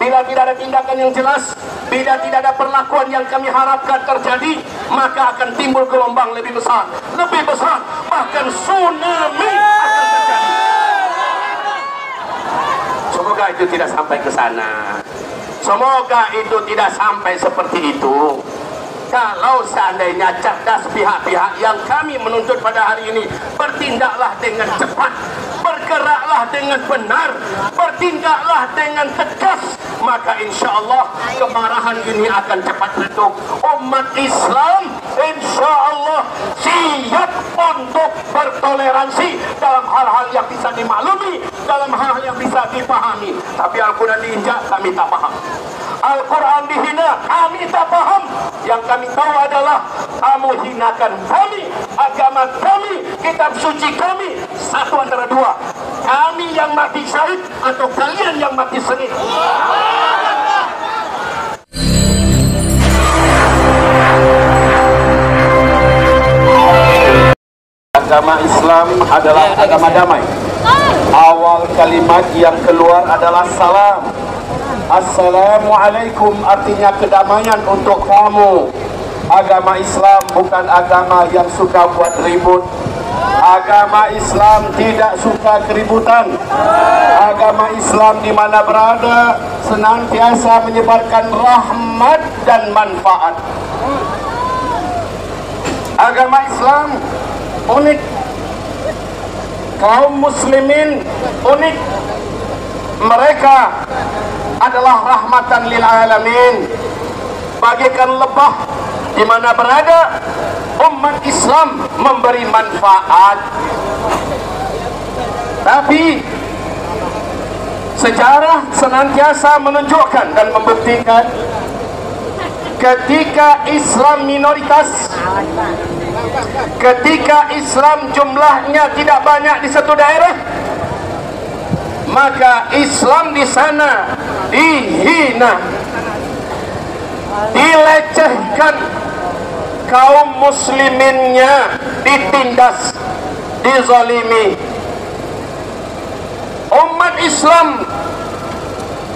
Bila tidak ada tindakan yang jelas, bila tidak ada perlakuan yang kami harapkan terjadi, maka akan timbul gelombang lebih besar, bahkan tsunami akan terjadi. Semoga itu tidak sampai ke sana. Semoga itu tidak sampai seperti itu. Kalau seandainya cerdas pihak-pihak yang kami menuntut pada hari ini, bertindaklah dengan cepat, bergeraklah dengan benar, bertindaklah dengan tegas, maka insya Allah kemarahan ini akan cepat redup. Umat Islam insya Allah siap untuk bertoleransi dalam hal-hal yang bisa dimaklumi, dalam hal-hal yang bisa dipahami. Tapi Al-Quran diinjak, kami tak paham. Al-Quran dihina, kami tak paham. Yang kami tahu adalah kamu hinakan kami, agama kami, kitab suci kami. Satu antara dua, kami yang mati syahid atau kalian yang mati sengit. Agama Islam adalah agama damai. Awal kalimat yang keluar adalah salam. Assalamualaikum artinya kedamaian untuk kamu. Agama Islam bukan agama yang suka buat ribut. Agama Islam tidak suka keributan. Agama Islam di mana berada senantiasa menyebarkan rahmat dan manfaat. Agama Islam unik. Kaum muslimin unik. Mereka adalah rahmatan lil alamin, bagaikan lebah di mana berada umat Islam memberi manfaat. Tapi sejarah senantiasa menunjukkan dan membuktikan ketika Islam minoritas, ketika Islam jumlahnya tidak banyak di satu daerah, maka Islam di sana dihina, dilecehkan, kaum musliminnya ditindas, dizalimi. Umat Islam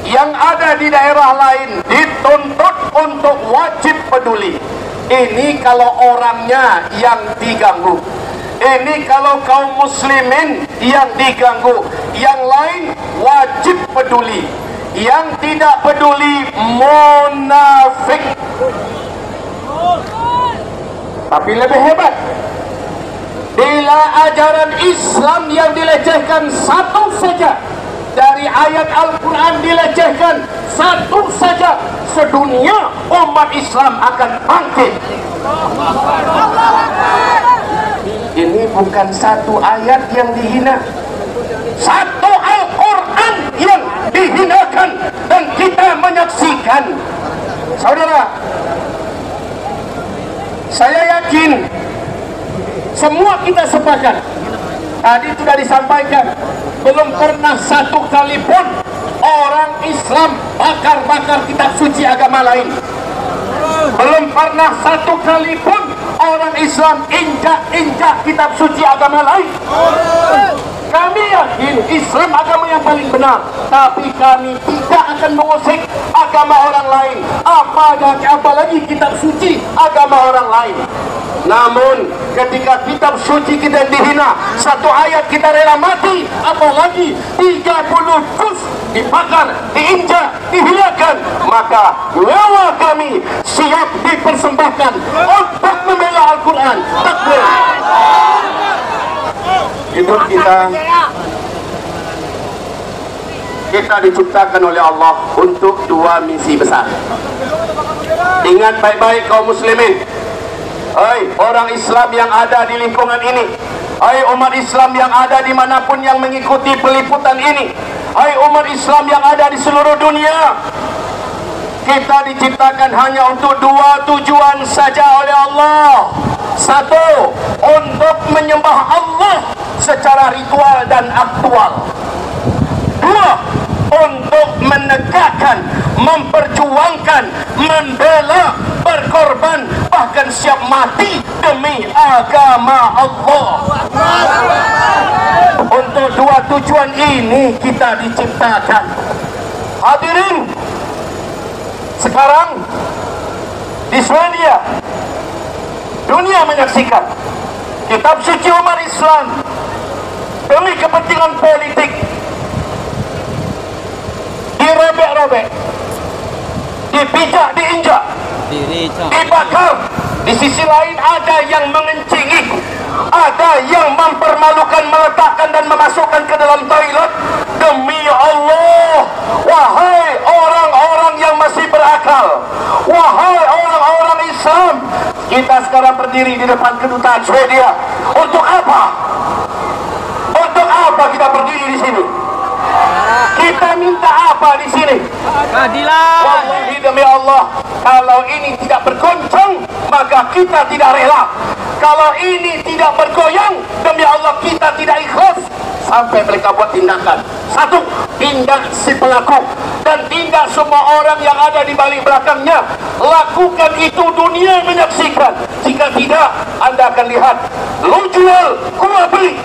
yang ada di daerah lain dituntut untuk wajib peduli. Ini kalau orangnya yang diganggu. Ini kalau kaum muslimin yang diganggu. Yang lain wajib peduli. Yang tidak peduli munafik. Tapi lebih hebat, bila ajaran Islam yang dilecehkan satu saja, dari ayat Al-Quran dilecehkan satu saja, sedunia umat Islam akan bangkit. Ini bukan satu ayat yang dihina, satu Al-Quran yang dihinakan, dan kita menyaksikan. Saudara, saya yakin semua kita sepakat, tadi sudah disampaikan, belum pernah satu kali pun orang Islam bakar-bakar kitab suci agama lain. Belum pernah satu kali pun orang Islam injak-injak kitab suci agama lain. Kami yakin Islam agama yang paling benar, tapi kami tidak akan mengusik agama orang lain, apalagi kitab suci agama orang lain. Namun ketika kitab suci kita dihina, satu ayat kita rela mati, apalagi 30 juz dibakar, diinjak, dihinakan, maka nyawa kami siap dipersembahkan untuk membela Al-Quran. Takbir. Hidup kita diciptakan oleh Allah untuk dua misi besar. Ingat baik-baik kaum muslimin, hai orang Islam yang ada di lingkungan ini, hai umat Islam yang ada dimanapun yang mengikuti peliputan ini, hai umat Islam yang ada di seluruh dunia, kita diciptakan hanya untuk dua tujuan saja oleh Allah. Satu, untuk menyembah Allah secara ritual dan aktual. Dua, untuk menegakkan, memperjuangkan, membela, berkorban, bahkan siap mati demi agama Allah. Untuk dua tujuan ini kita diciptakan. Hadirin, Sekarang di Swedia dunia menyaksikan kitab suci umat Islam demi kepentingan politik dirobek-robek, dipijak, diinjak, dibakar. Di sisi lain ada yang mengencingi, ada yang mempermalukan, meletakkan dan memasukkan ke dalam toilet. Demi Allah, wahai orang-orang yang masih berakal, wahai orang-orang Islam, kita sekarang berdiri di depan kedutaan Swedia. Untuk apa? Untuk apa kita berdiri di sini? Kita minta apa di sini? Keadilan. Wallahi demi Allah, kalau ini tidak bergoncang, maka kita tidak rela. Kalau ini tidak bergoyang, demi Allah kita tidak ikhlas sampai mereka buat tindakan. Satu, tindak si pelaku dan tindak semua orang yang ada di balik belakangnya. Lakukan itu, dunia menyaksikan. Jika tidak, Anda akan lihat lu jual, gua beli.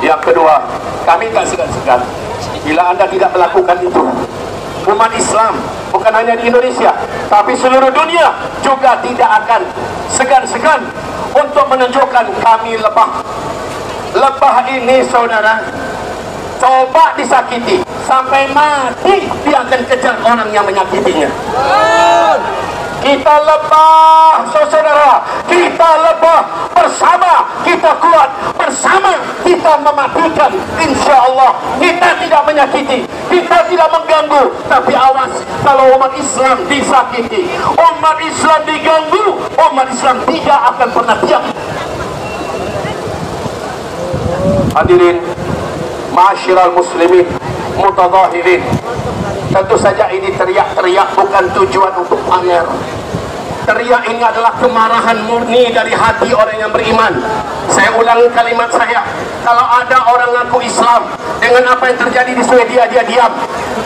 Yang kedua, kami tak segan-segan bila Anda tidak melakukan itu. Umat Islam bukan hanya di Indonesia, tapi seluruh dunia juga tidak akan segan-segan untuk menunjukkan kami lebah. Lebah ini, saudara, coba disakiti sampai mati, dia akan kejar orang yang menyakitinya. Kita lebah, saudara, kita lebah bersama, kita kuat bersama, kita mematikan. Insya Allah kita tidak menyakiti, kita tidak mengganggu. Tapi awas, kalau umat Islam disakiti, umat Islam diganggu, umat Islam tidak akan pernah diam. Hadirin ma'asyiral muslimin mutadhahirin, tentu saja ini teriak-teriak bukan tujuan untuk pamer. Teriak ini adalah kemarahan murni dari hati orang yang beriman. Saya ulangi kalimat saya, kalau ada orang ngaku Islam, dengan apa yang terjadi di Swedia, dia diam,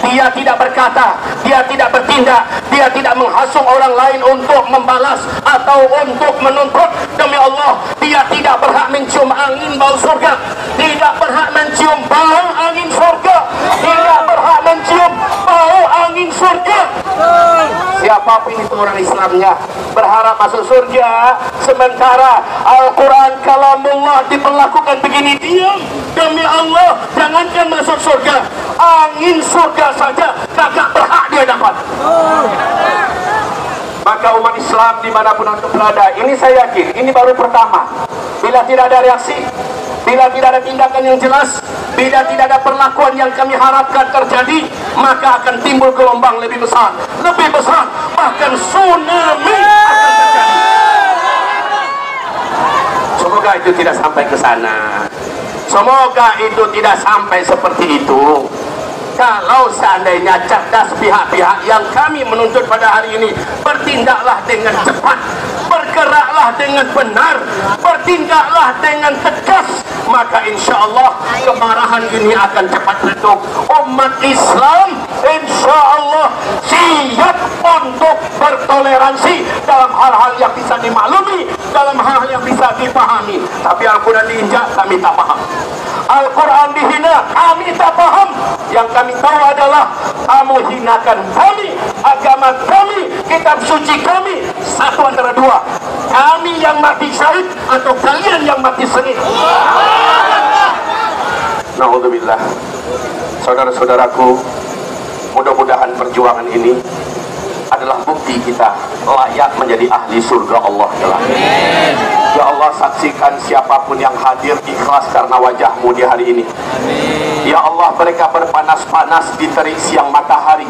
dia tidak berkata, dia tidak bertindak, dia tidak menghasung orang lain untuk membalas atau untuk menuntut. Demi Allah, dia tidak berhak mencium angin bau surga, tidak berhak mencium bau angin surga, tidak berhak mencium bau angin surga. Siapapun itu orang Islamnya berharap masuk surga, sementara Al-Quran kalamullah diperlakukan begini, diam. Demi Allah, jangankan masuk surga, angin surga saja kagak berhak dia dapat. Maka umat Islam dimanapun Anda berada, ini saya yakin, ini baru pertama. Bila tidak ada reaksi, bila tidak ada tindakan yang jelas, bila tidak ada perlakuan yang kami harapkan terjadi, maka akan timbul gelombang lebih besar, bahkan tsunami akan terjadi. Semoga itu tidak sampai ke sana. Semoga itu tidak sampai seperti itu. Kalau seandainya cerdas pihak-pihak yang kami menuntut pada hari ini, bertindaklah dengan cepat, bergeraklah dengan benar, bertindaklah dengan tegas, maka insya Allah kemarahan ini akan cepat redup. Umat Islam insya Allah siap untuk bertoleransi dalam hal-hal yang bisa dimaklumi, dalam hal-hal yang bisa dipahami. Tapi Al-Quran diinjak, kami tak paham. Al-Quran dihina, kami tak paham. Yang kami tahu adalah kamu hinakan kami, agama kami, kitab suci kami. Satu antara dua, kami yang mati syahid atau kalian yang mati sengit. Na'udzubillah. Saudara-saudaraku, mudah-mudahan perjuangan ini adalah bukti kita layak menjadi ahli surga Allah kelak. Ya Allah, saksikan siapapun yang hadir ikhlas karena wajahmu di hari ini. Ya Allah, mereka berpanas-panas di terik siang matahari.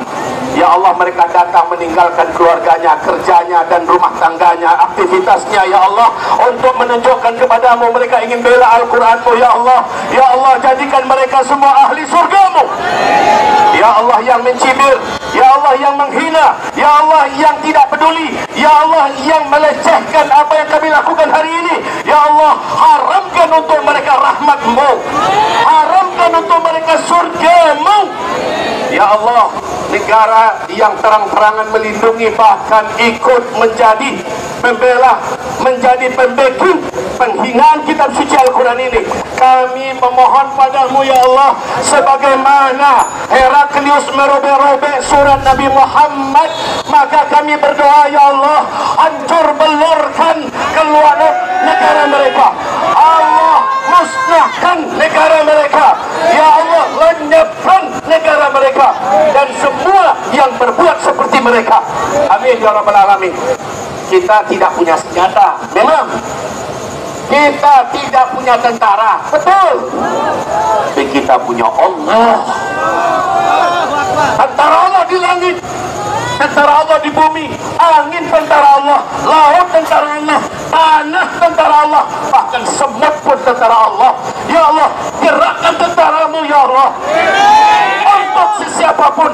Ya Allah, mereka datang meninggalkan keluarganya, kerjanya dan rumah tangganya, aktivitasnya. Ya Allah, untuk menunjukkan kepadamu mereka ingin bela Al-Quranmu. Ya Allah, ya Allah, jadikan mereka semua ahli surgamu. Ya Allah, yang mencibir, ya Allah yang menghina, ya Allah yang tidak peduli, ya Allah yang melecehkan apa yang kami lakukan hari ini, ya Allah, haramkan untuk mereka rahmat-Mu, haramkan untuk mereka surga-Mu. Ya Allah, negara negara yang terang-terangan melindungi, bahkan ikut menjadi pembela, menjadi pembacking penghinaan kitab suci Al-Quran ini. Kami memohon padamu ya Allah, sebagaimana Heraklius merobek-robek surat Nabi Muhammad, maka kami berdoa ya Allah, hancur belurkan keluar negara mereka. Allah musnahkan negara mereka. Ya Allah, lenyapkan negara mereka dan semua yang berbuat seperti mereka. Amin ya rabbal alamin. Kita tidak punya senjata, memang kita tidak punya tentara, betul, tapi kita punya Allah. Tentara Allah di langit, tentara Allah di bumi, angin tentara Allah, laut tentara Allah, tanah tentara Allah, bahkan semut pun tentara Allah. Ya Allah, gerakkan tentaramu ya Allah untuk sesiapapun